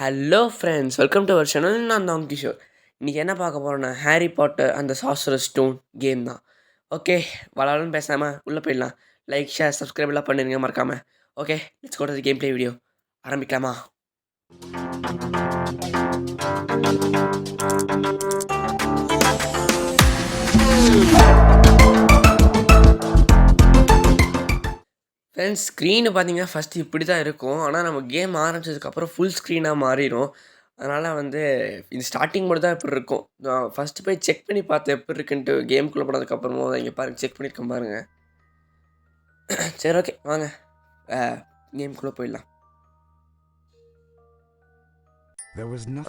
Hello friends, welcome to our channel. நான் தான் கிஷோர். இன்றைக்கி என்ன பார்க்க போகிறோன்னா ஹாரி பாட்டர் அந்த சார்சரர் ஸ்டோன் கேம் தான். ஓகே, வளவலன்னு பேசாமல் உள்ளே போயிடலாம். லைக், ஷேர், சப்ஸ்கிரைப் எல்லாம் பண்ணிடுங்க மறக்காமல். Okay, let's go to the game play video. ஆரம்பிக்கலாமா? ஃப்ரெண்ட்ஸ், ஸ்க்ரீனு பார்த்தீங்கன்னா ஃபஸ்ட்டு இப்படி தான் இருக்கும். ஆனால் நம்ம கேம் ஆரம்பிச்சதுக்கப்புறம் ஃபுல் ஸ்க்ரீனாக மாறிடும். அதனால் இது ஸ்டார்டிங் மட்டும் தான் இப்படி இருக்கும். நான் ஃபஸ்ட்டு போய் செக் பண்ணி பார்த்தேன் எப்படி இருக்குன்ட்டு. கேமுக்குள்ளே போனதுக்கப்புறமா இங்கே பாருங்கள், செக் பண்ணியிருக்கேன் பாருங்கள். சரி, ஓகே, வாங்க கேமுக்குள்ளே போயிடலாம்.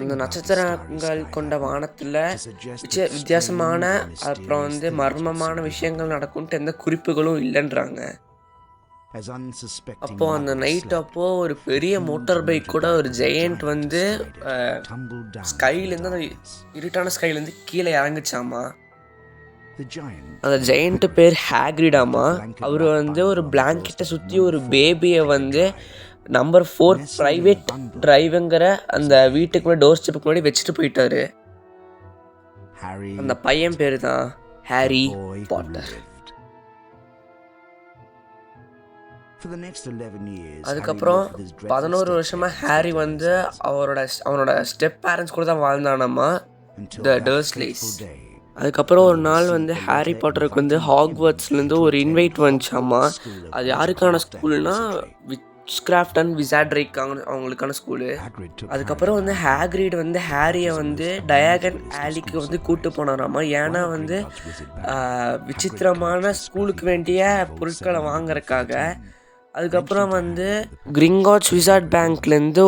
அந்த நட்சத்திரங்கள் கொண்ட வானத்தில் வித்தியாசமான அப்புறம் மர்மமான விஷயங்கள் நடக்கும்ட்டு எந்த குறிப்புகளும் இல்லைன்றாங்க. அப்போ அந்த நைட் அப்போ ஒரு பெரிய மோட்டார் பைக் கூட ஒரு ஜெயண்ட் ஸ்கைலேருந்து அந்த இருட்டான ஸ்கைலேருந்து கீழே இறங்குச்சாமா. அந்த ஜெயண்ட்டு பேர் ஹேக்ரிடாமா. அவர் ஒரு பிளாங்கெட்டை சுற்றி ஒரு பேபியை நம்பர் 4 ப்ரைவேட் டிரைவுங்கிற அந்த வீட்டுக்குள்ளே டோர் ஸ்டெப்புக்கு முன்னாடி வச்சுட்டு போயிட்டாரு. அந்த பையன் பேர் தான் ஹாரி பாட்டர். அதுக்கப்புறம் 11 வருஷமாக ஹாரி அவனோட ஸ்டெப் பேரண்ட்ஸ் கூட தான் வாழ்ந்தானாமா, த டர்ஸ்லிஸ். அதுக்கப்புறம் ஒரு நாள் ஹாரி பாட்டருக்கு ஹாக்வர்ட்ஸ்லேருந்து ஒரு இன்வைட் வந்துச்சாமா. அது யாருக்கான ஸ்கூல்னா விட்ச்கிராஃப்ட் அண்ட் விசாட்ரிக் அவங்களுக்கான ஸ்கூலு. அதுக்கப்புறம் ஹேக்ரிட் ஹாரியை டயாகன் ஆலிக்கு கூப்பிட்டு போனாராமா. ஏன்னா விசித்திரமான ஸ்கூலுக்கு வேண்டிய பொருட்களை வாங்குறதுக்காக. அதுக்கப்புறம் கிரிங்காட்ஸ் விசார்ட் பேங்க்லேருந்து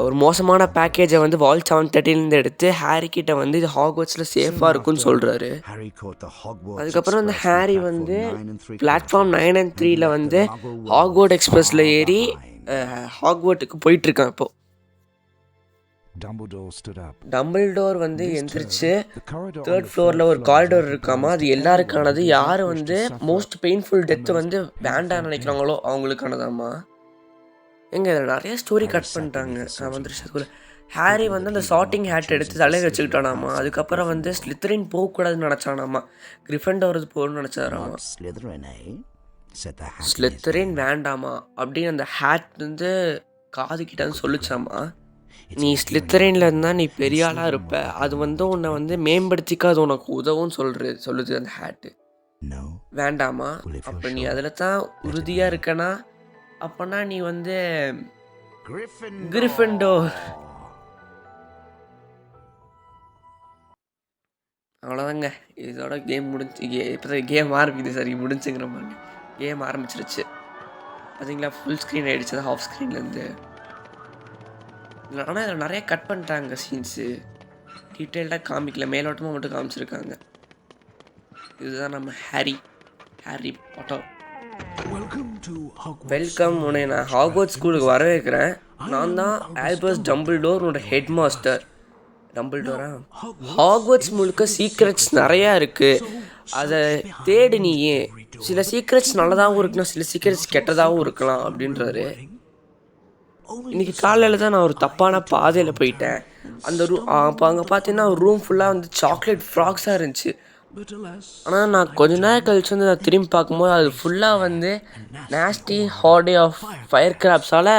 ஒரு மோசமான பேக்கேஜை வால் 730 எடுத்து ஹாரிக்கிட்ட இது ஹாக்வர்ட்ஸில் சேஃபாக இருக்குன்னு சொல்கிறாரு. அதுக்கப்புறம் ஹாரி பிளாட்ஃபார்ம் 9 and 3 ஹாக்வர்ட் எக்ஸ்பிரஸில் ஏறி ஹாக்வர்ட்டுக்கு போயிட்டுருக்கான். இப்போது டம்பிள்டோர் எந்திரிச்சு 3rd ஃப்ளோரில் ஒரு காரிடோர் இருக்காமா. அது எல்லாருக்கானது. யார் மோஸ்ட் பெயின்ஃபுல் டெத்து வேண்டாம்னு நினைக்கிறாங்களோ அவங்களுக்கானதாம்மா. இதில் நிறைய ஸ்டோரி கட் பண்ணிட்டாங்க. ஹாரி அந்த சார்ட்டிங் ஹேட் எடுத்து தலையில் வச்சுக்கிட்டானாமா. அதுக்கப்புறம் ஸ்லித்தரின் போகக்கூடாதுன்னு நினச்சானாமா. கிரிஃபண்டோர் போகணும்னு நினச்சாராமா. ஸ்லித்தரின் வேண்டாமா அப்படின்னு அந்த ஹேட் காதுக்கிட்டான்னு சொல்லிச்சாமா. நீ ஸ்லித்தரின்ல இருந்தால் நீ பெரிய ஆளாக இருப்ப, அது உன்னை மேம்படுத்திக்க அது உனக்கு உதவும் சொல்லுது அந்த ஹேட்டு. வேண்டாமா, அப்போ நீ அதில் தான் உறுதியாக இருக்கனா, அப்போனா நீ கிரிஃபிண்டோர். அவ்வளோதாங்க, இதோட கேம் முடிஞ்சு. இப்போ கேம் ஆரம்பிக்குது. சரி, முடிஞ்சுங்கிற மாதிரி கேம் ஆரம்பிச்சிருச்சு. பார்த்தீங்களா, ஃபுல் ஸ்க்ரீன் ஆகிடுச்சு ஹாஃப் ஸ்க்ரீன்லேருந்து. ஆனால் இதில் நிறைய கட் பண்ணிட்டாங்க சீன்ஸு. டீட்டெயில்டாக காமிக்கல, மேலோட்டமாக மட்டும் காமிச்சிருக்காங்க. இதுதான் நம்ம ஹாரி பாட்டர். வெல்கம். உன்னை நான் ஹாக்வர்ட்ஸ் ஸ்கூலுக்கு வரவேற்கிறேன். நான் தான் ஆல்பஸ் டம்பிள்டோர், உன்னோட ஹெட் மாஸ்டர். டம்பிள்டோரா? ஹாக்வர்ட்ஸ் முழுக்க சீக்ரெட்ஸ் நிறையா இருக்குது. அதை தேடு நீயே. சில சீக்ரெட்ஸ் நல்லதாகவும் இருக்கலாம், சில சீக்ரெட்ஸ் கெட்டதாகவும் இருக்கலாம் அப்படின்றாரு. இன்றைக்கி காலையில் தான் நான் ஒரு தப்பான பாதையில் போயிட்டேன். அந்த அப்போ அங்கே பார்த்தீங்கன்னா ஒரு ரூம் ஃபுல்லாக சாக்லேட் ஃப்ராக்ஸாக இருந்துச்சு. ஆனால் நான் கொஞ்ச நேரம் கழிச்சு நான் திரும்பி பார்க்கும்போது அது ஃபுல்லாக நேஸ்டி ஹார்டே ஆஃப் ஃபயர் கிராப்ஸால்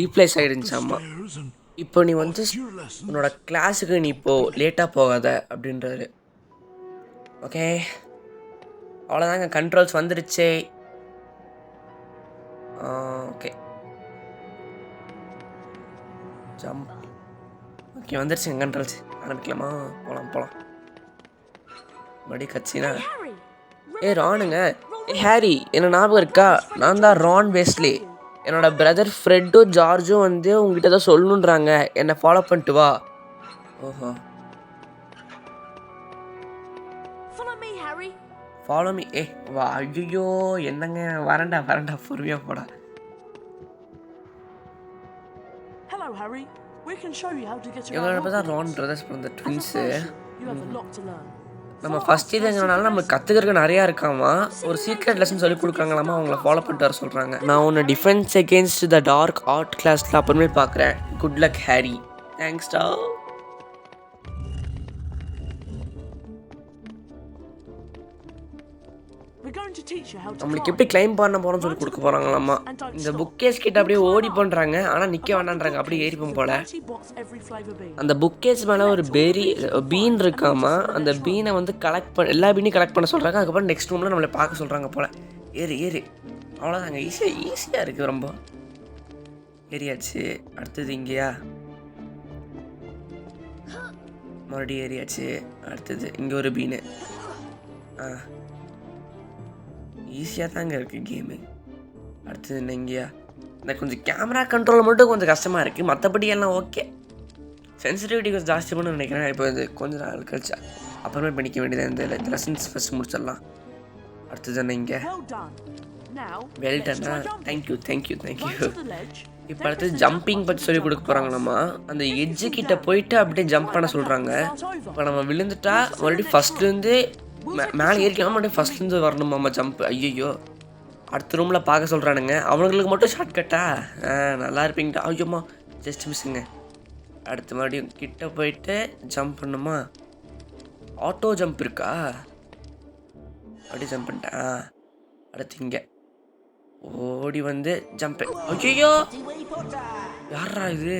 ரீப்ளேஸ் ஆகிடுச்சாம்மா. இப்போ நீ உன்னோட கிளாஸுக்கு நீ இப்போது லேட்டாக போகாத அப்படின்றாரு. ஓகே, அவ்வளோதாங்க, கண்ட்ரோல்ஸ் வந்துடுச்சே. Okay, jump. ஓகே, வந்துருச்சுங்க கண்ட்ரோல்ஸ். ஆரம்பிக்கலாமா? போகலாம். மறுபடி கட்சினா ரானுங்க. ஹாரி, என்ன ஞாபகம் இருக்கா? நான் தான் ரான் வெஸ்லி. என்னோட பிரதர் ஃப்ரெட்டும் ஜார்ஜும் உங்ககிட்ட தான் சொல்லணுன்றாங்க. என்னை ஃபாலோ பண்ணிட்டு வா. ஓஹோ, ஃபாலோ மீ. வா. ஐயோ, என்னங்க, வரண்டா பொறுமையாக போடா. இவங்க தான் ரான் பிரதர்ஸ், ட்வின்ஸு. நம்ம ஃபஸ்ட் இயர்ங்கிறனால நம்மளுக்கு கற்றுக்கிறதுக்கு நிறையா இருக்காமா. ஒரு சீக்ரெட் லெசன் சொல்லி கொடுக்குறாங்களாமா, அவங்கள ஃபாலோ பண்ணிட்டு வர சொல்கிறாங்க. நான் உன்னை defence against the dark art கிளாஸில் அப்புறமேல் பார்க்குறேன். Good luck Harry. தேங்க்ஸ்டா. நம்மளுக்கு எப்படி கிளைம் பண்ண போகிறோம்னு சொல்லி கொடுக்க போகிறாங்களாம்மா. இந்த புக்கேஸ் கிட்ட அப்படியே ஓடி பண்ணுறாங்க, ஆனால் நிற்க வேண்டான்றாங்க. அப்படியே ஏறிப்போம் போல். அந்த புக்கேஸ் மேலே ஒரு பீன் இருக்காமா. அந்த பீனை வந்து கலெக்ட் பண்ண எல்லா பீனையும் கலெக்ட் பண்ண சொல்கிறாங்க. அதுக்கப்புறம் நெக்ஸ்ட் ரூமில் நம்மளை பார்க்க சொல்கிறாங்க போல். ஏறு அவ்வளோதாங்க. ஈஸியாக இருக்குது ரொம்ப. ஏரியாச்சு. அடுத்தது இங்கேயா? மறுபடியும் ஏரியாச்சு. அடுத்தது இங்கே ஒரு பீனு. ஈஸியாக தாங்க இருக்குது கேமு. அடுத்தது என்ன இங்கேயா? இந்த கொஞ்சம் கேமரா கண்ட்ரோல் மட்டும் கொஞ்சம் கஷ்டமாக இருக்குது. மற்றபடி எல்லாம் ஓகே. சென்சிட்டிவிட்டி கொஞ்சம் ஜாஸ்தி பண்ணு நினைக்கிறேன். இப்போ இது கொஞ்சம் நாள் கழிச்சா அப்புறமே பண்ணிக்க வேண்டியது. இந்த லெசன்ஸ் ஃபஸ்ட் முடிச்சிடலாம். அடுத்தது என்ன இங்கே? வெல்டன்னா தேங்க்யூ. இப்போ அடுத்தது ஜம்பிங் பற்றி சொல்லி கொடுக்க போகிறாங்களாம்மா. அந்த எட்ஜு கிட்ட போயிட்டு அப்படியே ஜம்ப் பண்ண சொல்கிறாங்க. இப்போ நம்ம விழுந்துட்டா மறுபடியும் ஃபஸ்ட்லேருந்து மேலே ஏறிக்கலாம். மறுபடியும் ஃபஸ்ட்லேருந்து வரணுமாம்மா ஜம்ப். ஐயோ, அடுத்த ரூமில் பார்க்க சொல்கிறானுங்க. அவங்களுக்கு மட்டும் ஷார்ட்கட்டா? நல்லா இருப்பீங்கடா. ஐயோம்மா ஜஸ்ட் மிஸ்ஸுங்க. அடுத்து மறுபடியும் கிட்ட போயிட்டு ஜம்ப் பண்ணுமா? ஆட்டோ ஜம்ப் இருக்கா? அப்படியே ஜம்ப் பண்ணிட்டேன். அடுத்து இங்கே ஓடி வந்து ஜம்ப். ஐயோ, யாரா இது?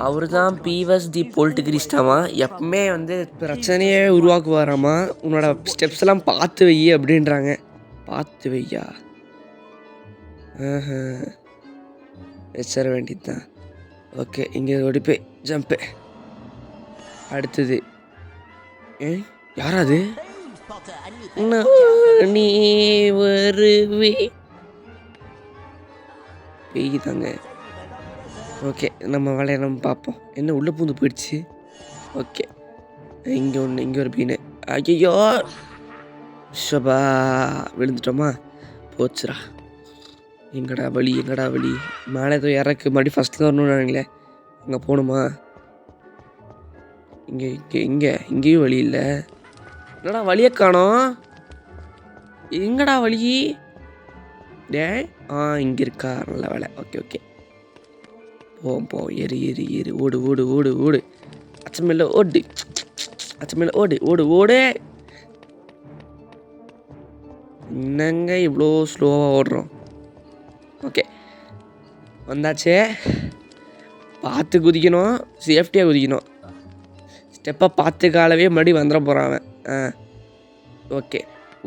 அவர் தான் பீவஸ் தி பொலிட்டிகிரிஸ்டாமா. எப்பவுமே வந்து பிரச்சனையே உருவாக்குவாராமா. உன்னோட ஸ்டெப்ஸ் எல்லாம் பார்த்து வை அப்படின்றாங்க. பார்த்து வையா? வச்சிட வேண்டியது தான். ஓகே, இங்கே ஓடி போய் ஜம்ப்பு. அடுத்தது யாராது? நீ வருவே பெய் தாங்க. ஓகே, நம்ம வேலையை நம்ம பார்ப்போம். என்ன உள்ளே பூந்து போயிடுச்சு? ஓகே, இங்கே ஒரு பீனு. ஐயோ, ஷபா விழுந்துட்டோமா? போச்சுரா. எங்கடா வழி? மேலே ஏதோ இறக்கு. மறுபடியும் ஃபஸ்ட்டில் வரணும்னு நினைங்களே. அங்கே போகணுமா? இங்கேயும் வழி இல்லை. என்னடா வழியை காணோம்? எங்கடா வழி? இங்கே இருக்கா? நல்ல வேலை. ஓகே, போ. ஏறு. ஓடு. அச்சமேல ஓடு. என்னங்க இவ்வளோ ஸ்லோவாக ஓடுறோம்? ஓகே, வந்தாச்சே. பார்த்து குதிக்கணும், சேஃப்டியாக குதிக்கணும். ஸ்டெப்பை பார்த்து காலவே மறுபடி வந்துட போகிறான் அவன். ஓகே,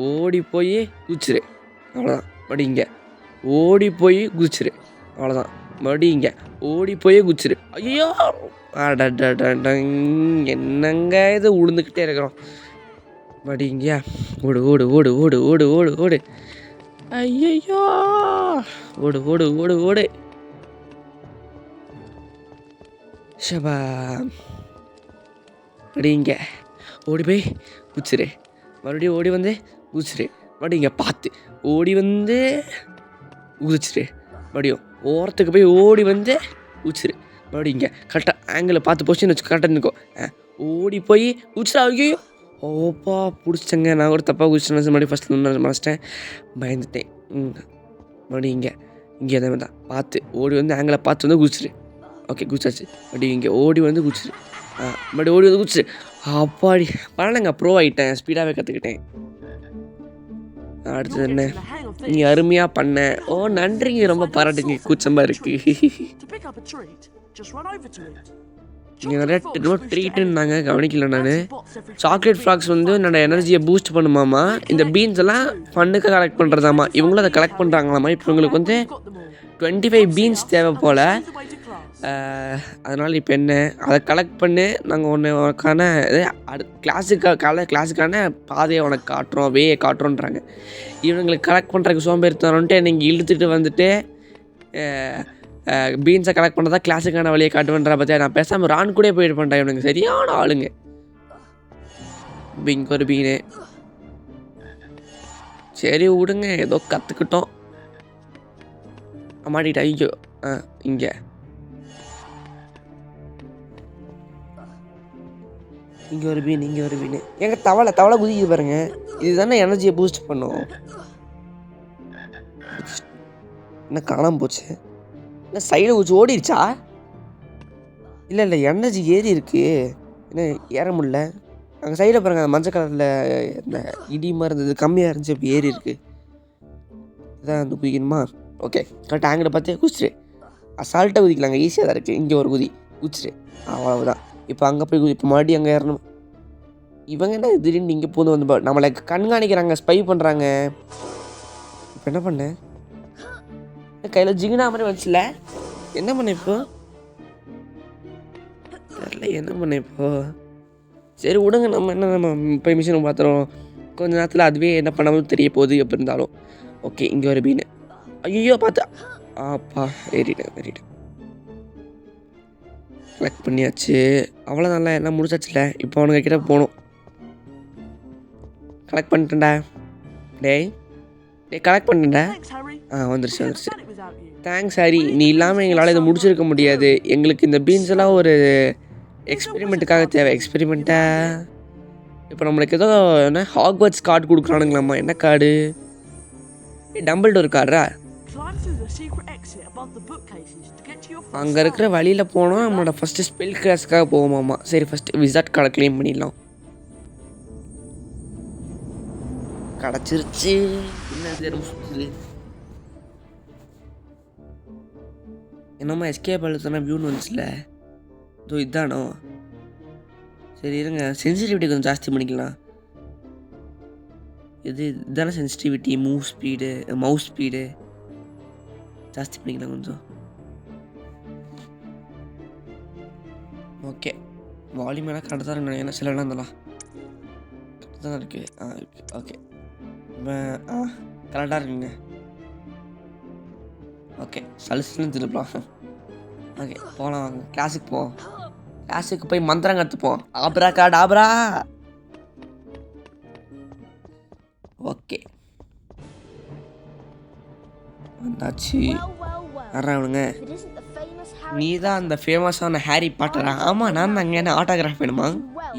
ஓடி போய் குதிச்சிரு. அவ்வளோதான். மறுபடி இங்கே ஓடி போய் குதிச்சிரு. அவ்வளோதான். மறுபடி இங்கே ஓடி போய் குதிச்சிரு. ஐயோ, என்னங்க இது உளுந்துக்கிட்டே இருக்கிறோம். மறுபடி இங்கேயா? ஓடு. ஐயோ, ஓடு. ஷபா. மறுபடி இங்கே ஓடி போய் குதிச்சிரு. மறுபடியும் ஓடி வந்து குதிச்சிரு. மறுபடியும் இங்கே பார்த்து ஓடி வந்து குதிச்சிரு. மறுபடியும் ஓரத்துக்கு போய் ஓடி வந்து குதிச்சிரு. மறுபடியும் இங்கே கரெக்டாக ஆங்கிளில் பார்த்து பொசிஷன் வச்சு கரெக்டாக நிற்கும். ஓடி போய் குதிச்சிடா. ஐயோ, ஓப்பா பிடிச்சங்க. நான் கூட தப்பாக குதிச்சிட்டேன். மறுபடியும் ஃபஸ்ட்டு மறைச்சிட்டேன், பயந்துட்டேன். மறுபடியும் இங்கே அதே மாதிரி தான் பார்த்து ஓடி வந்து ஆங்கிளை பார்த்து வந்து குதிச்சிரு. ஓகே, குதிச்சாச்சு. மறுபடியும் இங்கே ஓடி வந்து குதிச்சிரு. மறுபடியும் ஓடி வந்து குதிச்சிரு. அப்பாடி பரவாயில்லங்க, ப்ரோ ஆகிட்டேன், ஸ்பீடாகவே கற்றுக்கிட்டேன். அடுத்தது என்ன? நீ அருமையாக பண்ண. ஓ, நன்றிங்க, ரொம்ப பாராட்டுங்க. கூச்சமாக இருக்குது. இங்கே நிறைய ட்ரீட்டுன்னாங்க, கவனிக்கல நான். சாக்லேட் ஃப்ளாக்ஸ் வந்து என்னோட எனர்ஜியை பூஸ்ட் பண்ணுமாமா. இந்த பீன்ஸ் எல்லாம் ஃபன்னுக்கு கலெக்ட் பண்ணுறதாமா. இவங்களும் அதை கலெக்ட் பண்ணுறாங்களாமா. இப்போ இவங்களுக்கு வந்து 25 பீன்ஸ் தேவை போல். அதனால் இப்போ என்ன, அதை கலெக்ட் பண்ணி நாங்கள் உனக்கான கிளாஸுக்கான பாதையை உனக்கு காட்டுறோம், வேயை காட்டுறோன்றாங்க. இவங்களுக்கு கலெக்ட் பண்ணுறதுக்கு சோம்பேறித்தனம்ட்டு நீங்கள் இழுத்துட்டு வந்துட்டு பீன்ஸை கலெக்ட் பண்ணுறதா கிளாஸுக்கான வழியை காட்டுவேன்றா. பார்த்தியா, நான் பேசாமல் ரான் கூட போயிட்டு பண்ணுறேன். இவனுக்கு சரியான ஆளுங்க. இங்கே ஒரு பீனு. சரி விடுங்க, ஏதோ கற்றுக்கிட்டோம். மாட்டிக்கிட்ட. ஐயோ, இங்கே இங்கே ஒரு பீன் இங்கே ஒரு பீன். எங்க தவளை தவளை குதிக்குது பாருங்க. இதுதானே எனர்ஜியை பூஸ்ட் பண்ணும். என்ன காணாமல் போச்சு? என்ன சைடில் குச்சி ஓடிடுச்சா? இல்லை எனர்ஜி ஏறி இருக்கு. என்ன ஏற முடியல? அங்கே சைடில் பாருங்க, அந்த மஞ்சள் கலரில் இந்த இடி மாதிரி இருந்தது, கம்மியாக இருந்துச்சு, இப்போ ஏறி இருக்கு. இதான் வந்து குதிக்கணுமா? ஓகே, கரெக்டாக ஆங்கிட்ட பார்த்து குதிச்சிட்டு அசால்ட்டாக குதிக்கலாங்க, ஈஸியாக தான் இருக்குது. இங்கே ஒரு குதி குதிச்சிட்டு அவ்வளவுதான். இப்போ அங்கே போய் இப்போ மறுபடியும் அங்கே ஏறணும். இவங்க என்ன திடீர்னு இங்கே போது வந்து நம்மளை கண்காணிக்கிறாங்க, ஸ்பை பண்ணுறாங்க. இப்போ என்ன பண்ண? கையில் ஜிகினா மாதிரி வந்துச்சுல, என்ன பண்ண இப்போ? தெரியல என்ன பண்ண இப்போ. சரி விடுங்க, நம்ம போய் மிஷினை பார்த்துறோம். கொஞ்ச நேரத்தில் அதுவே என்ன பண்ணாமல் தெரிய போகுது எப்படி இருந்தாலும். ஓகே, இங்கே ஒரு பீனு. ஐயோ பார்த்தா ஆப்பா ஏறிட்டேன். கலெக்ட் பண்ணியாச்சு. அவ்வளோதான்ல, எல்லாம் முடிச்சாச்சுல. இப்போ அவனுங்க கிட்ட போகணும். கலெக்ட் பண்ணிட்டேன்டா. டேய் கலெக்ட் பண்ணிட்டேன்டா. வந்துருச்சு. தேங்க்ஸ் ஹாரி, நீ இல்லாமல் எங்களால் இதை முடிச்சிருக்க முடியாது. எங்களுக்கு இந்த பீன்ஸ் எல்லாம் ஒரு எக்ஸ்பெரிமெண்ட்டுக்காக தேவை. எக்ஸ்பெரிமெண்ட்டா? இப்போ நம்மளுக்கு ஏதோ என்ன ஹாக்வர்ட்ஸ் கார்டு கொடுக்குறானுங்களாம்மா. என்ன கார்டு? டம்பிள்டோர் கார்டா? அங்கே இருக்கிற வழியில் போனோம். நம்மளோட ஃபஸ்ட்டு ஸ்பெல் கிளாஸுக்காக போவோமாம்மா. சரி, ஃபஸ்ட்டு விசார்ட் கார்டை க்ளைம் பண்ணிடலாம். கிடச்சிருச்சு. என்ன தெரியும் என்னம்மா எஸ்கேப் அழுத்தனா வியூன்னு வந்துச்சுல. இதோ இதானோ? சரி இருங்க, சென்சிட்டிவிட்டி கொஞ்சம் ஜாஸ்தி பண்ணிக்கலாம். இதுதானே சென்சிட்டிவிட்டி. மவுஸ் ஸ்பீடு ஜாஸ்தி பண்ணிக்கலாம் கொஞ்சம். ஓகே, வால்யூம் எல்லாம் கரெக்டாக தான் இருக்கு. ஏன்னா சில இடம் இருந்தாலும் கரெக்டாக தான் இருக்குது. ஓகே கரெக்டாக இருக்குங்க. ஓகே, சலுசுன்னு திருப்பலாம். ஓகே போகலாம், வாங்க கிளாஸுக்கு போவோம். கிளாஸுக்கு போய் மந்திரம் கற்றுப்போம். ஆப்ரா கார்டு ஆப்ரா. ஓகே வந்தாச்சு. வர்றவனுங்க, நீ தான் அந்த ஃபேமஸான ஹாரி பாட்டரா? ஆமாம், நான் தாங்க. என்ன ஆட்டோகிராஃப் வேணுமா?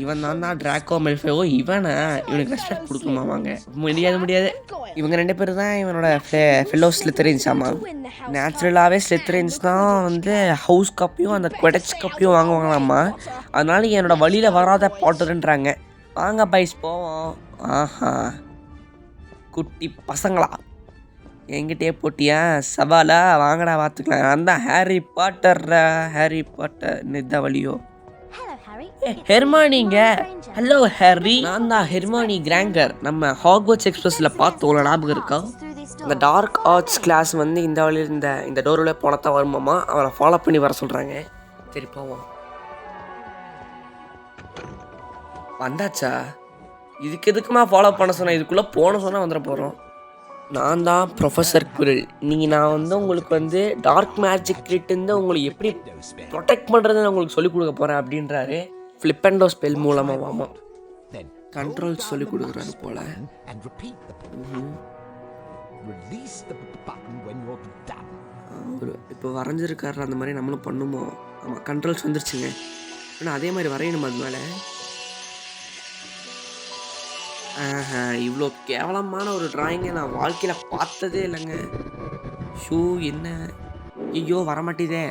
இவன் தான் ட்ராக்கோ மெல்ஃபேவோ. இவனுக்கு ரெஸ்பெக்ட் கொடுக்கணுமா? வாங்க. முடியாது. இவங்க 2 பேர் தான் இவனோட ஃபெல்லோ ஸ்லித்தரின்ஸ். ஆமாம், நேச்சுரலாகவே ஸ்லித்தரின்ஸ் தான் வந்து ஹவுஸ் கப்பையும் அந்த குவெடச் கப்பையும் வாங்குவாங்களாம்மா. அதனால என்னோடய வழியில் வராத பாட்டருன்றாங்க. வாங்க பைஸ் போவோம். ஆஹா, குட்டி பசங்களா என்கிட்டே போட்டியா சவாலா? வாங்கடா பார்த்துக்கலாம். நான் தான் ஹாரி பாட்டர். நித்த வழியோ. ஹெர்மானிங்க. ஹலோ ஹாரி, நான் தான் ஹெர்மானி கிராங்கர். நம்ம ஹாக்வர்ட்ஸ் எக்ஸ்பிரஸில் பார்த்தோம், ஞாபகம் இருக்கா? இந்த டார்க் ஆர்ட்ஸ் கிளாஸ் வந்து இந்த வழியில் இந்த டோரில் போனத்தான் வருமாம்மா. அவரை ஃபாலோ பண்ணி வர சொல்கிறாங்க. சரி போவோம். வந்தாச்சா? இதுக்கு எதுக்குமா ஃபாலோ பண்ண சொன்னேன்? இதுக்குள்ளே போன சொன்னால் வந்துட போகிறோம். நான் தான் ப்ரொஃபஸர் குரில். நான் வந்து உங்களுக்கு வந்து டார்க் மேஜிக் கிட்டேருந்து உங்களுக்கு எப்படி ப்ரொடெக்ட் பண்ணுறதுன்னு உங்களுக்கு சொல்லிக் கொடுக்க போகிறேன் அப்படின்றாரு. ஃப்ளிப்பண்டோ ஸ்பெல் மூலமாக. வாமா, கண்ட்ரோல்ஸ் சொல்லிக் கொடுக்குறாரு போல். இப்போ வரைஞ்சிருக்காரு அந்த மாதிரி நம்மளும் பண்ணுமோ? ஆமாம், கண்ட்ரோல்ஸ் வந்துருச்சுங்க. ஆனால் அதே மாதிரி வரையணும் அது மேலே. இவ்வளோ கேவலமான ஒரு டிராயிங்கை நான் வாழ்க்கையில் பார்த்ததே இல்லைங்க. ஷூ என்ன? ஐயோ வரமாட்டேதே.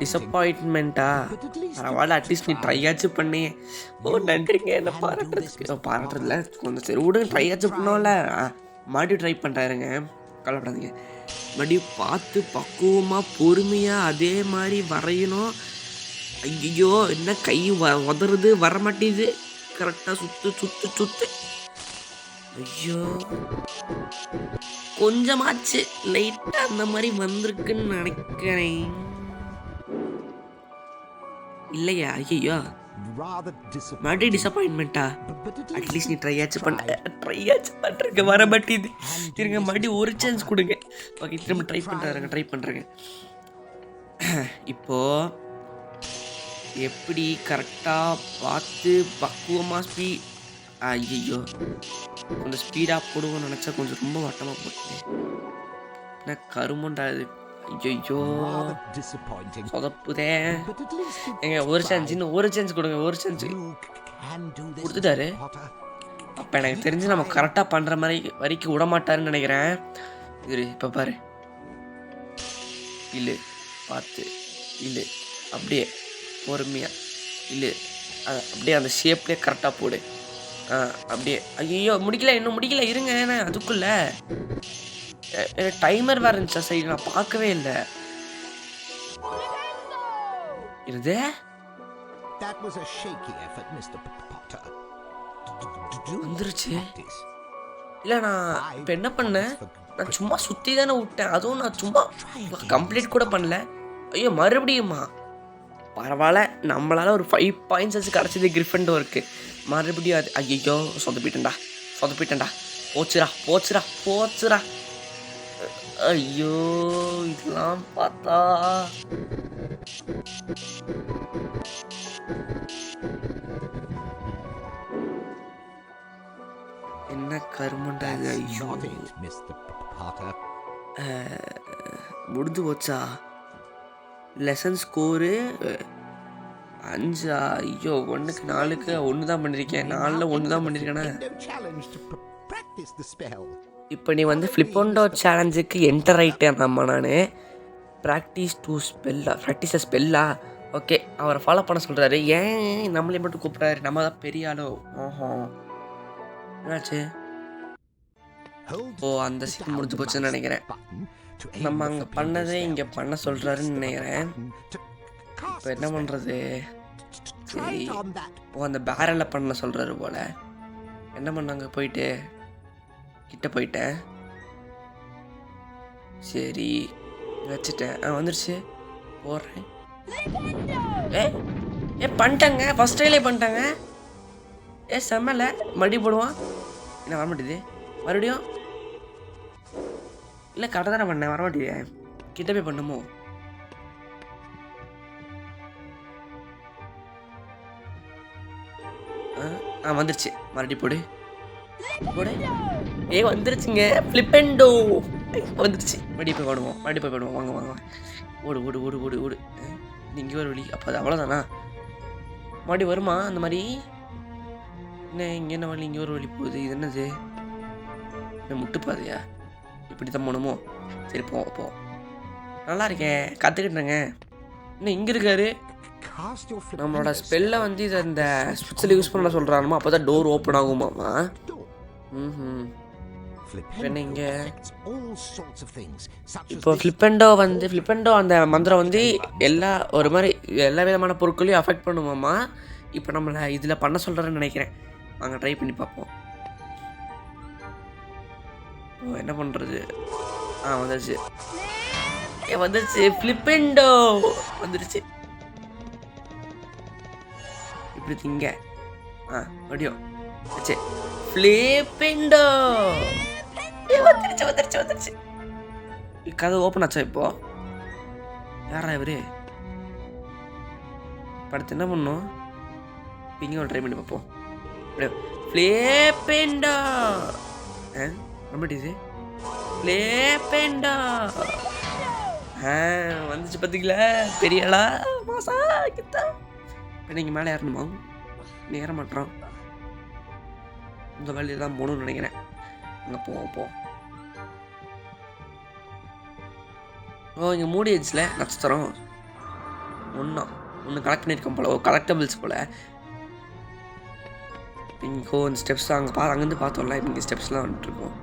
டிசப்பாயின்மெண்ட்டா? பரவாயில்ல, அட்லீஸ்ட் நீ ட்ரையாச்சும் பண்ணி. நன்றிங்க என்ன பாராட்டுறதுல கொஞ்சம். சரி விடுங்க, ட்ரையாச்சும் பண்ணோம்ல. மறுபடியும் ட்ரை பண்ணுறாருங்க, கவலைப்படாதீங்க. மறுபடியும் பார்த்து பக்குவமாக பொறுமையாக அதே மாதிரி வரையணும். ஐயோ என்ன கை உதறது வரமாட்டேது. கரெக்டாக சுத்து. ஐயோ கொஞ்சமாச்சு லைட்டாக அந்த மாதிரி வந்திருக்குன்னு நினைக்கிறேன். இல்லையா? ஐயோ மறுபடியும் டிசப்பாயின்மெண்ட்டா? அட்லீஸ்ட் நீ ட்ரையாச்சும் பண்ணுறங்க வர மாட்டேது. திருங்க மறுபடியும் ஒரு சான்ஸ் கொடுங்க. ஓகே, திரும்ப ட்ரை பண்ணுறாங்க. இப்போது எப்படி கரெக்டாக பார்த்து பக்குவமாக ஐயோ கொஞ்சம் ஸ்பீடாக போடுவோம்னு நினச்சா கொஞ்சம் ரொம்ப வட்டமாக போட்டேன். என்ன கருமண்டா இது? ஐயோ Rather disappointing. சொதப்புதே. But at least you ஏங்க ஒரு சான்ஸ், tried. இன்னும் ஒரு சான்ஸ் கொடுங்க, ஒரு chance. You can do this, கொடுத்துட்டாரு. Mr. Potter. அப்போ எனக்கு தெரிஞ்சு நம்ம கரெக்டாக பண்ணுற மாதிரி வரைக்கும் விட மாட்டாருன்னு நினைக்கிறேன். இரு இப்போ பாரு, இல்லை பார்த்து இல்லை, அப்படியே பொறுமையாக இல்லை, அப்படியே அந்த ஷேப்லேயே கரெக்டாக போடு. அப்படியே. ஐயோ முடிக்கல, இன்னும் முடிக்கல, இருங்க. ஏன்னா அதுக்குள்ளே டைமர் வேறு இருந்துச்சா சரி, நான் பார்க்கவே இல்லை. இருதே That was a shaky effort, Mr. Potter. வந்துருச்சு. Practice. இல்லை நான் இப்போ என்ன பண்ணேன், நான் சும்மா சுற்றி தானே விட்டேன், அதுவும் நான் சும்மா கம்ப்ளீட் கூட பண்ணல. ஐயோ மறுபடியுமா? பரவாயில்ல, நம்மளால் ஒரு 5 பாயிண்ட்ஸ் வச்சு கிடச்சிது கிரிஃபண்டோருக்கு. மறுபடியும் அது ஐயோ சொதப்பிட்டேன்டா, போச்சுடா. ஐயோ இதெல்லாம் பார்த்தா என்ன கருமண்டா இது. ஐயோ Not it, Mr. Potter. முடிஞ்சு போச்சா? Lesson score 5. ஐயோ 1க்கு 4க்கு 1 தான் பண்ணியிருக்கேன், 4ல் 1 தான் பண்ணியிருக்கேன்னா. No challenge to practice the spell. இப்போ நீ வந்து ஃப்ளிப்போண்டோ சேலஞ்சுக்கு என்டர் ஆகிட்டேன் நம்ம. நான் ப்ராக்டிஸ் ஸ்பெல்லா ஓகே, அவரை ஃபாலோ பண்ண சொல்கிறாரு. ஏன் நம்மளே மட்டும் கூப்பிட்றாரு, நம்ம தான் பெரிய ஆளோ? என்னாச்சு? ஓ அந்த சீன் முடிஞ்சு போச்சுன்னு நினைக்கிறேன். நம்ம அங்கே பண்ணதே இங்கே பண்ண சொல்கிறாருன்னு நினைக்கிறேன். இப்போ என்ன பண்ணுறது? சரி, ஓ அந்த பேரலில் பண்ண சொல்கிறாரு போல். என்ன பண்ணாங்க, போயிட்டு கிட்ட போயிட்டேன். சரி வச்சுட்டேன், வந்துருச்சு, போடுறேன். பண்ணிட்டாங்க, ஃபஸ்ட் ட்ரைலே பண்ணிட்டாங்க. செம்மல மடி போடுவான். என்ன வரமாட்டேது மறுபடியும்? இல்லை கரெக்டாக தானே பண்ணேன், வரமாட்டேது. கிட்ட போய் பண்ணுமோ? வந்துருச்சு, மறுபடியும் போடு. வந்துருச்சுங்க, ஃப்ளிப்பெண்டோ வந்துருச்சு. மறுபடியும் போய் போடுவோம். வாங்க ஓடு. இங்கே ஒரு வழி, அப்போ அது அவ்வளோதானா? மறுபடியும் வருமா அந்த மாதிரி? என்ன இங்கே என்ன வழி, இங்கே ஒரு வழி போகுது. இது என்னது, முட்டுப்பாதையா? இப்படி தான் போகணுமோ? சரி போ. நல்லா இருக்கேன், கற்றுக்கிட்டேங்க. இன்னும் இங்கே இருக்காரு. நம்மளோட ஸ்பெல்லை வந்து இதை இந்த ஸ்விட்சில் யூஸ் பண்ண சொல்கிறாருமா, அப்போ தான் டோர் ஓப்பன் ஆகுமாம்மா. என்ன இங்கே இப்போ ஃப்ளிப்பெண்டோ அந்த மந்திரம் வந்து ஒரு மாதிரி எல்லா விதமான பொருட்களையும் அஃபெக்ட் பண்ணுமாம்மா. இப்போ நம்மளை இதில் பண்ண சொல்கிறேன்னு நினைக்கிறேன். வாங்க ட்ரை பண்ணி பார்ப்போம். என்ன பண்ணுறது? வந்துருச்சு ஃப்ளிப்பெண்டோ வந்துருச்சு. இப்படி திங்க மறுபடியும் வச்சு ஃப்ளிப்பெண்டோ வந்துருச்சு. கதை ஓப்பன் ஆச்சா? இப்போ யாரா இவரு? படுத்து என்ன பண்ணும்? இங்கே ஒரு ட்ரை பண்ணி பார்ப்போம். ஃப்ளிப்பெண்டோ நம்பிட்டு ஃப்ளிப்பெண்டோ வந்துச்சு பார்த்தீங்களா? பெரியலா மாசா கிட்டா. இப்போ நீங்கள் மேலே ஏறணுமா? ஏற மாட்டோம். இந்த வழியில் தான் போகணும்னு நினைக்கிறேன். அங்கே போவோம். இங்கே மூடிடுச்சுல நட்சத்திரம். ஒன்று கலெக்ட் பண்ணியிருக்கோம் போல, கலெக்டபிள்ஸ் போல். இங்கே இந்த ஸ்டெப்ஸ் அங்கேருந்து பார்த்தோம்ல, இப்போ இங்கே ஸ்டெப்ஸ்லாம் வந்துட்டுருக்கோம்.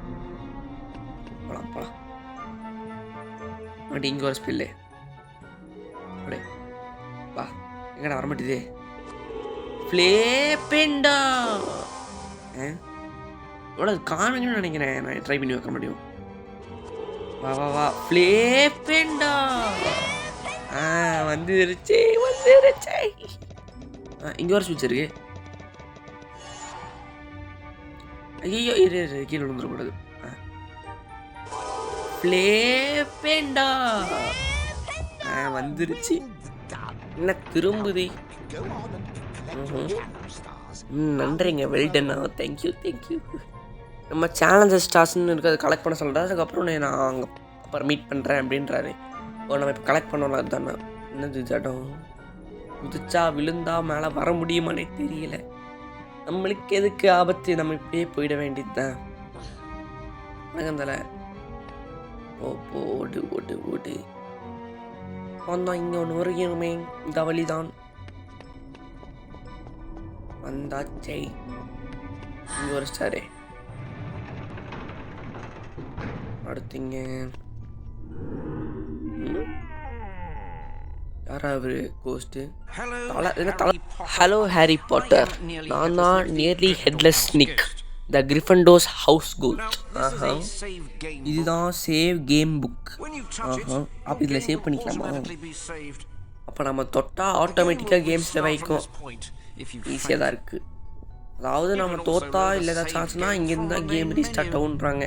போகலாம் அப்படி இங்கே ஒரு ஸ்பெல்லு அப்படியே வா. எங்கடா வரமாட்டேதே? ஃப்ளிப்பெண்டோ எவ்வளோ காணுங்கன்னு நினைக்கிறேன். நான் ட்ரை பண்ணி வைக்க முடியும். வா ஃப்ளிப்பெண்டோ வந்துருச்சு. இங்கே ஒரு ஸ்விட்ச் இருக்கு. ஐயோ இரு கீழே விழுந்துடக்கூடாது. ஃப்ளிப்பெண்டோ வந்துருச்சு. என்ன திரும்புது? நன்றிங்க, வெல்டன்னா. தேங்க்யூ. நம்ம சேலஞ்சஸ் ஸ்டார்ஸ்ன்னு இருக்குது, அதை கலெக்ட் பண்ண சொல்கிறாரு. அதுக்கப்புறம் நான் அங்கே அப்புறம் மீட் பண்ணுறேன் அப்படின்றாரு. ஓ நம்ம இப்போ கலெக்ட் பண்ணோம்ல அதுதானே. என்னது ஜடம் குதிச்சா விழுந்தா மேலே வர முடியுமானே தெரியல. நம்மளுக்கு எதுக்கு ஆபத்து, நம்ம இப்படியே போயிட வேண்டியது தான். தலை ஓ ஓடு ஓடு ஓடு வந்தோம். இங்கே ஒன்று வருகிறோமே, இந்த வழிதான் வந்தாச்சே. இங்கே ஒரு ஸ்டாரு. அடுத்தீங்க யாரா அவரு கோஸ்ட்டு? ஹலோ ஹாரி பாட்டர், நான் தான் நியர்லி ஹெட்லெஸ் நிக், த கிரிஃபண்டோஸ் ஹவுஸ் கோஸ்ட். இதுதான் சேவ் கேம் புக். அப்போ இதில் சேவ் பண்ணிக்கலாமா? அப்போ நம்ம தொட்டால் ஆட்டோமேட்டிக்காக கேம்ஸில் வைக்கும். ஈஸியாக தான் இருக்குது. அதாவது நம்ம தோத்தா இல்லை ஏதாச்சும் ஆச்சுன்னா இங்கேருந்து தான் கேம் ரீஸ்டார்ட் ஆகுன்றாங்க.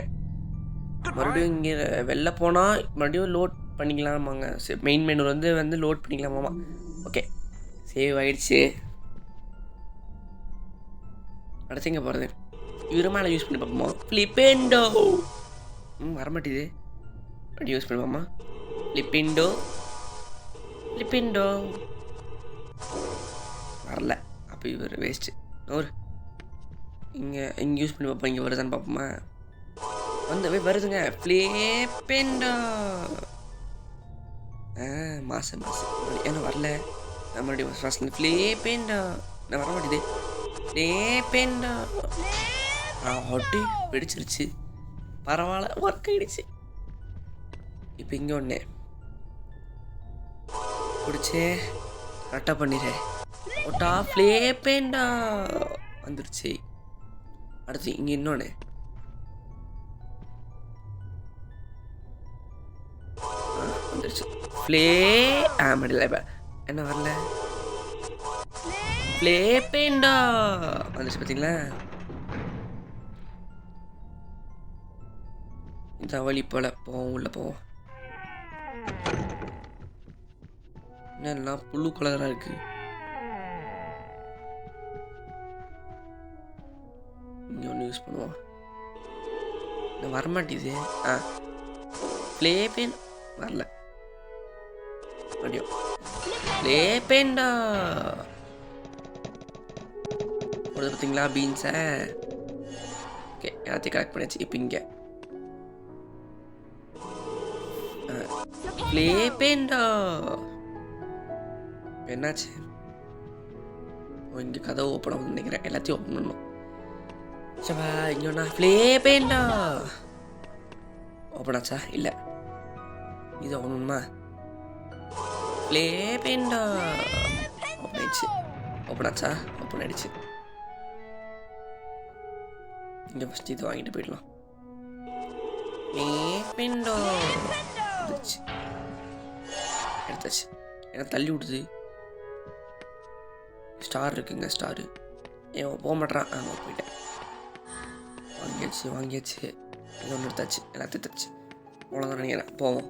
மறுபடியும் இங்கே வெளில போனால் மறுபடியும் லோட் பண்ணிக்கலாமாங்க. மெயின் மெனு வந்து லோட் பண்ணிக்கலாமாமா. ஓகே சேவ் ஆகிடுச்சு. அடுத்து போகிறது இவரு மேலே யூஸ் பண்ணி பார்ப்போமா? ஃப்ளிப்பெண்டோ வரமாட்டேது. அப்படி யூஸ் பண்ணுவோமா? ஃப்ளிப்பெண்டோ வரல. அப்போ இவர் வேஸ்ட்டு. இங்கே யூஸ் பண்ணி பார்ப்போம். இங்கே வருதான்னு பார்ப்போமா? வருதுங்க ஃப்ளிப்பெண்டோ. மாதம் ஏன்னா வரல. மறுபடியும் ஃபர்ஸ்ட் ஃப்ளிப்பெண்டோ நான் வர மாட்டேது. ஃப்ளிப்பெண்டோ ஒட்டி வெடிச்சிருச்சு. பரவாயில்ல, ஒர்க் ஆகிடுச்சு. இப்போ இங்கே ஒன்று பிடிச்சி கரெக்டாக பண்ணிடுறேன். ஒட்டா ஃப்ளிப்பெண்டோ வந்துருச்சு. அடுத்து இங்கே இன்னொன்று வந்துருச்சு. மடியில் என்ன வரல. ஃப்ளிப்பெண்டோ வந்துருச்சு பார்த்தீங்களா? இந்த வழி போல் போவோம், உள்ளே போவோம். என்னெல்லாம் புழு கலராக இருக்குது. இங்கே ஒன்று யூஸ் பண்ணுவோம். நான் வரமாட்டேது. ஃப்ளிப்பெண்டோ வரல. மறுபடியும் ஃப்ளிப்பெண்டோ ஒரு பார்த்தீங்களா பீன்ஸை. ஓகே எல்லாத்தையும் கலெக்ட் பண்ணியாச்சு. இப்போ இங்கே ஃப்ளிப்பெண்டோ என்னாச்சு? இங்கே கதவு ஓப்பன் ஆகுதுன்னு நினைக்கிறேன். எல்லாத்தையும் ஓப்பன் பண்ணணும். சவா இங்கே ஒன்றா ஃப்ளிப்பெண்டோ ஓப்பன் ஆச்சா? இல்லை, இது ஓப்பன் ஃப்ளிப்பெண்டோ ஓப்பன் ஆயிடுச்சு. ஓப்பன் ஆச்சா? ஓப்பன் ஆயிடுச்சு. இங்கே ஃபஸ்ட்டு இது வாங்கிட்டு போயிடலாம். ஃப்ளிப்பெண்டோ வந்துச்சு. எடுத்தாச்சு. ஏன்னா தள்ளி விடுது. ஸ்டார் இருக்குங்க, ஸ்டாரு. ஏன் போக மாட்டேறான்? போயிட்டேன். வாங்கியாச்சு. இது ஒன்று எடுத்தாச்சு. எல்லாத்தையும் எடுத்தாச்சு. அவ்வளோதான் நினைக்கிறேன். போவோம்.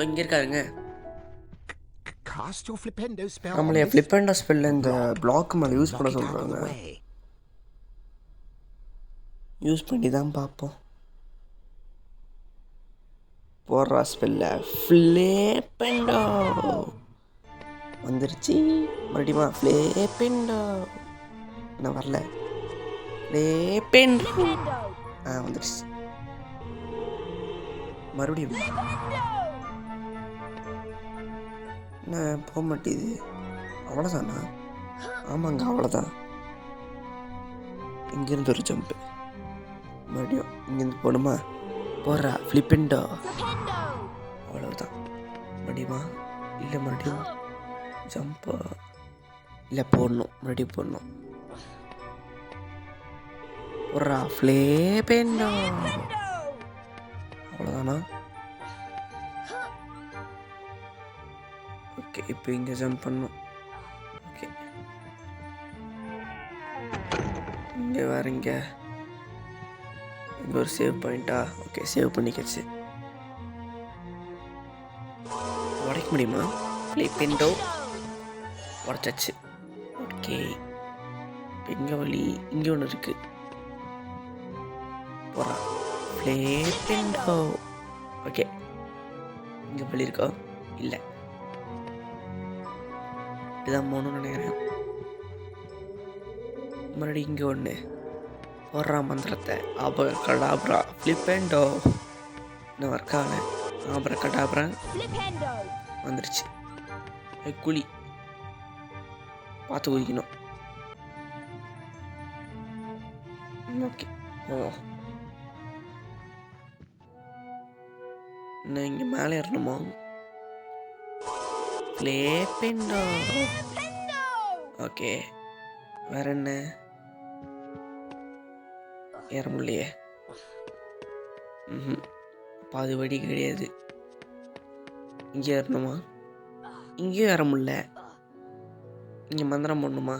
இங்கே இருக்காருங்க. நம்மளே ஃப்ளிப்பெண்டோ ஸ்பெல்ல இந்த பிளாக் மேலே யூஸ் பண்ண சொல்கிறாங்க. யூஸ் பண்ணி தான் பார்ப்போம். போடுறா ஸ்பெல்ல ஃப்ளிப்பெண்டோ வந்துருச்சு. மறுபடியுமா ஃப்ளிப்பெண்டோ நான் வரல. ஃப்ளிப்பெண்டோ வந்துருச்சு. மறுபடியும் என்ன போக மாட்டேது? அவ்வளோதானா? ஆமாங்க அவ்வளோதான். இங்கேருந்து ஒரு ஜம்ப்பு. மறுபடியும் இங்கேருந்து போகணுமா? போடுறா ஃப்ளிப்பெண்டோ அவ்வளோதான். மறுபடியுமா? இல்லை மறுபடியும் ஜம்ப்பா? இல்லை போடணும். மறுபடியும் போடணும். போடுறா ஃப்ளிப்பெண்டோ அவ்வளோதானா? ஓகே இப்போ இங்கே ஜம்ப் பண்ணணும். ஓகே இங்கே வேறு இங்கே ஒரு சேவ் பாயிண்டா? ஓகே சேவ் பண்ணிக்கச்சு. உடைக்க முடியுமா? ஃப்ளிப்பெண்டோ உடச்சாச்சு. ஓகே இப்போ இங்கே வழி இங்கே ஒன்று இருக்குது. போகிறா ஃப்ளிப்பெண்டோ. ஓகே, இங்கே பள்ளி இருக்கோ? இல்லை, இதுதான் போகணும்னு நினைக்கிறேன். மறுபடியும் இங்கே ஒன்று போடுறா மந்திரத்தை. ஆபரகடாப்ரா ஃப்ளிப்பெண்டோ. இன்னும் ஒர்க் ஆகலை. ஆபரகடாப்ரா வந்துருச்சு. குழி பார்த்து குதிக்கணும். ஓகே, ஓ இன்னும் இங்கே மேலே ஏறணுமா? ஃப்ளிப்பெண்டோ. ஓகே, வேற என்ன? ஏற முடியலையே. அப்போ அது வழி கிடையாது. இங்கே ஏறணுமா? இங்கேயும் ஏற முடியல. இங்கே மந்திரம் போடணுமா?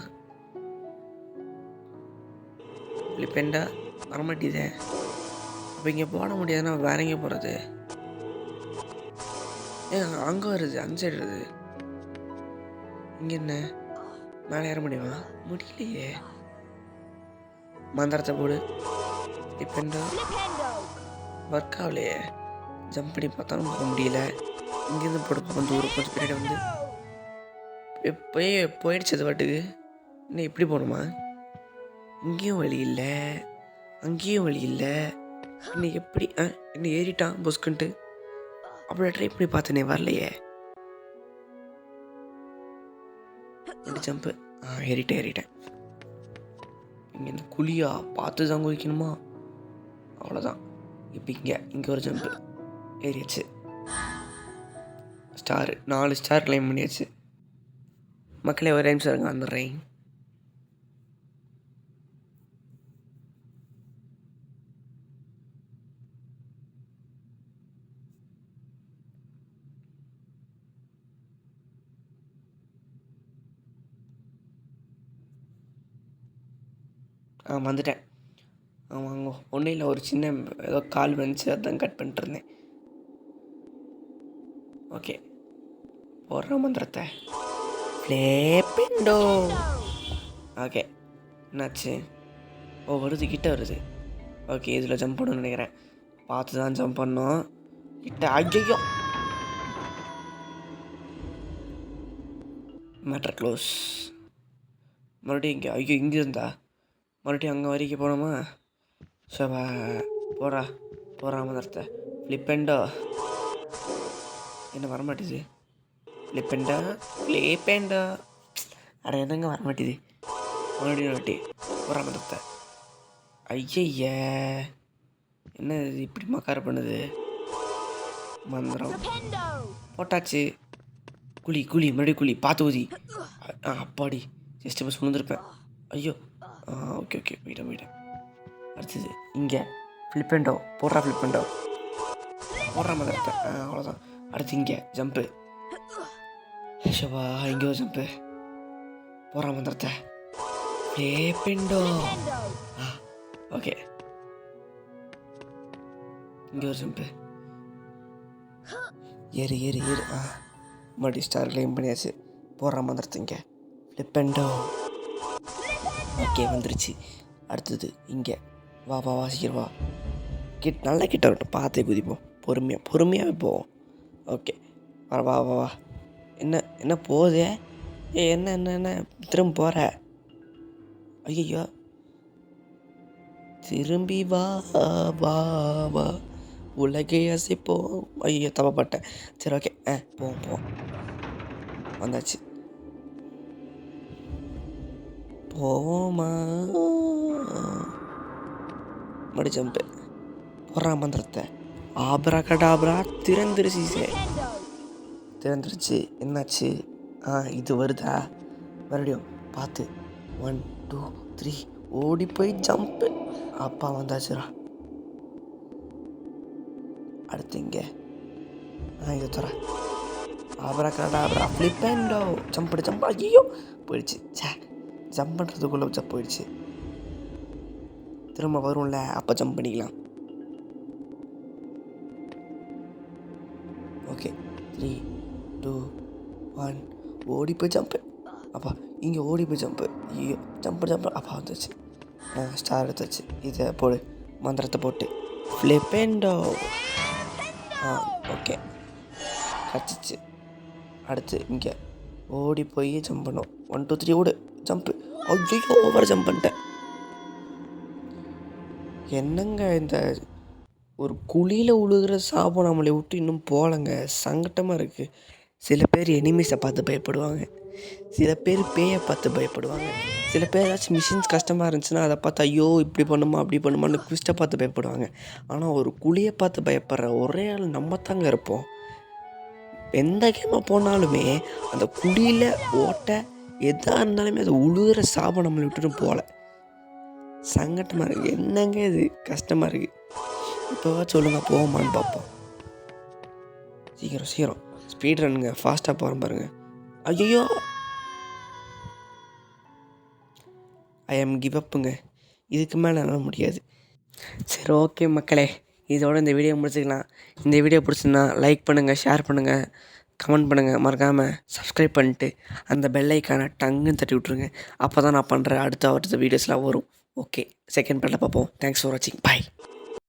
ஃப்ளிப்பெண்டா வரமாட்டேதே. அப்போ இங்கே போட முடியாதுன்னா வேற எங்கே போகிறது? அங்கே வருது, அந்த சைடு வருது. இங்கே என்ன மேலே ஏற முடியுமா? முடியலையே. மந்திரத்தை போடு. ஃப்ளிப்பெண்டா ஒர்க் ஆகலையே. ஜம்ப் பண்ணி பார்த்தாலும் போக முடியல. இங்கேருந்து போட்டு பார்ப்போம். தூரம் கொஞ்சம் பின்னாடி வந்து போயிடுச்சு அது பாட்டுக்கு. இன்னும் இப்படி போகணுமா? இங்கேயும் வழி இல்லை, அங்கேயும் வழி இல்லை. இன்னும் எப்படி இன்னும் ஏறிட்டான் பொஸ்குன்ட்டு. அவ்வளோ ட்ரை பண்ணி பார்த்தனே, வரலையே. ஜம்ப்பு ஏறிட்டேன். இங்கே இந்த குழியா பார்த்து தான் குதிக்கணுமா? அவ்வளோதான். இப்போ இங்கே ஒரு ஜம்ப்பு ஏறியாச்சு. ஸ்டார் 4 ஸ்டார் கிளைம் பண்ணியாச்சு. மக்களே ஒரே நிமிஷம் இருங்க, வந்துடுறேன். வந்துட்டேன். ஆமாங்க, ஒன்றும் இல்லை, ஒரு சின்ன ஏதோ கால் வந்துச்சு, அதான் கட் பண்ணிட்டு இருந்தேன். ஓகே, போடுற மந்திரத்தை. ஃப்ளிப்பெண்டோ. ஓகே, என்னாச்சு? ஓ வருது, கிட்ட வருது. ஓகே, இதில் ஜம்ப் பண்ணணும்னு நினைக்கிறேன். பார்த்து தான் ஜம்ப் பண்ணோம். கிட்ட ஐயோ, மேட்டர் க்ளோஸ். மறுபடியும் இங்கே இங்கே இருந்தா மறுபடியும் அங்கே வரைக்கும் போனோமா? சபா போடுறா மந்திரத்தை. ஃப்ளிப்பெண்டோ. என்ன வரமாட்டேது? ஃப்ளிப்பெண்டோ அட என்னங்க வரமாட்டேது? மறுபடியும் வாட்டி போடுறா மந்திரத்தை. ஐய, என்ன இது இப்படி மக்கார பண்ணுது? மந்திரம் போட்டாச்சு. குழி மறுபடியும் குழி பார்த்து ஊதி. அப்பாடி, ஜஸ்ட் இப்போ சுமந்துருப்பேன். ஐயோ, ஓகே போயிட்டேன். அடுத்தது இங்கே ஃப்ளிப்பெண்டோ. போடுறா மந்திரத்தை. அவ்வளோதான். அடுத்து இங்கே ஜம்ப்பு. ஷபா, இங்கே ஒரு ஜம்ப்பு. போடுறா மந்திரத்தை. ஃப்ளிப்பெண்டோ. ஓகே, இங்கே ஒரு ஜம்ப்பு. ஏறு. மறுபடியும் ஸ்டார் கிளைம் பண்ணியாச்சு. போடுறா மந்திரத்தை. இங்கே ஃப்ளிப்பெண்டோ. ஓகே, வந்துருச்சு. அடுத்தது இங்கே வா சீக்கிரம் வா. நல்லா கிட்ட வரட்டும், பார்த்தே குதிப்போம். பொறுமையாகவே போவோம். ஓகே, வா. என்ன போகுதே? என்ன திரும்ப போகிற? ஐயோ, திரும்பி வா உலகை அசைப்போம். ஐயோ, தப்பப்பட்டேன். சரி, ஓகே, போவோம். வந்தாச்சு. போவோமா? மறுபடி ஜம்ப்பு. போடுறா மந்திரத்தை. ஆபரகடாப்ரா. திறந்துருச்சு. என்னாச்சு? இது வருதா? மறுபடியும் பார்த்து 1 2 3 ஓடி போய் ஜம்ப்பு. அப்பா வந்தாச்சுரா. அடுத்து இங்கே இது தர. ஆபரகடாப்ரா ஃப்ளிப்பெண்டோ. ஜம்ப். ஐயோ, போயிடுச்சு. ஜம்ப் பண்ணுறதுக்குள்ளே போயிடுச்சு. திரும்ப வரும்ல, அப்போ ஜம்ப் பண்ணிக்கலாம். ஓகே, 3 2 1 ஓடி போய் ஜம்ப்பு. அப்பா இங்கே ஓடி போய் ஜம்ப்பு. ஐயோ, ஜம்ப் அப்பா வந்துச்சு. ஸ்டார் எடுத்தாச்சு. இதை போடு, மந்திரத்தை போட்டு ஃப்ளிப்பெண்டோ. ஓகே கிடச்சிச்சு. அடுத்து இங்கே ஓடி போய் ஜம்ப் பண்ணோம். 1 2 3 ஓடு ஜம்ப்பு. ஐயோ ஓவர் ஜம்ப் பண்ணிட்டேன். என்னங்க இந்த ஒரு குழியில் உழுகிற சாபம் நம்மளை விட்டு இன்னும் போகலைங்க. சங்கட்டமாக இருக்குது. சில பேர் எனிமீஸை பார்த்து பயப்படுவாங்க, சில பேர் பேயை பார்த்து பயப்படுவாங்க, சில பேர் ஏதாச்சும் மிஷின்ஸ் கஷ்டமாக இருந்துச்சுன்னா அதை பார்த்து ஐயோ இப்படி பண்ணுமா அப்படி பண்ணுமான்னு ட்விஸ்ட்டை பார்த்து பயப்படுவாங்க. ஆனால் ஒரு குழியை பார்த்து பயப்படுற ஒரே ஆள் நம்ம தாங்க இருப்போம். எந்த கேமை போனாலுமே அந்த குழியில் ஓட்ட எதாக இருந்தாலுமே அது உழுகிற சாபம் நம்மளை விட்டுட்டு போகல. சங்கட்டமாக இருக்குது. என்னங்க இது கஷ்டமாக இருக்குது. இப்போவா சொல்லுங்கள் போவோமான்னு பார்ப்போம். சீக்கிரம் ஸ்பீட் ரன்னுங்க, ஃபாஸ்ட்டாக போகிறேன் பாருங்கள். ஐயோ ஐ எம் கிவ் அப்புங்க. இதுக்கு மேலே என்னால் முடியாது. சரி ஓகே மக்களே, இதோட இந்த வீடியோ முடிச்சுக்கலாம். இந்த வீடியோ பிடிச்சிருந்தா லைக் பண்ணுங்கள், ஷேர் பண்ணுங்கள், கமெண்ட் பண்ணுங்கள். மறக்காமல் சப்ஸ்கிரைப் பண்ணிட்டு அந்த பெல் ஐக்கானை டங்குன்னு தட்டி விட்ருங்க. அப்போ தான் நான் பண்ணுற அடுத்த வீடியோஸ்லாம் வரும். ஓகே, செகண்ட் பார்ட்டில் பார்ப்போம். தேங்க்ஸ் ஃபார் வாட்சிங். பாய்.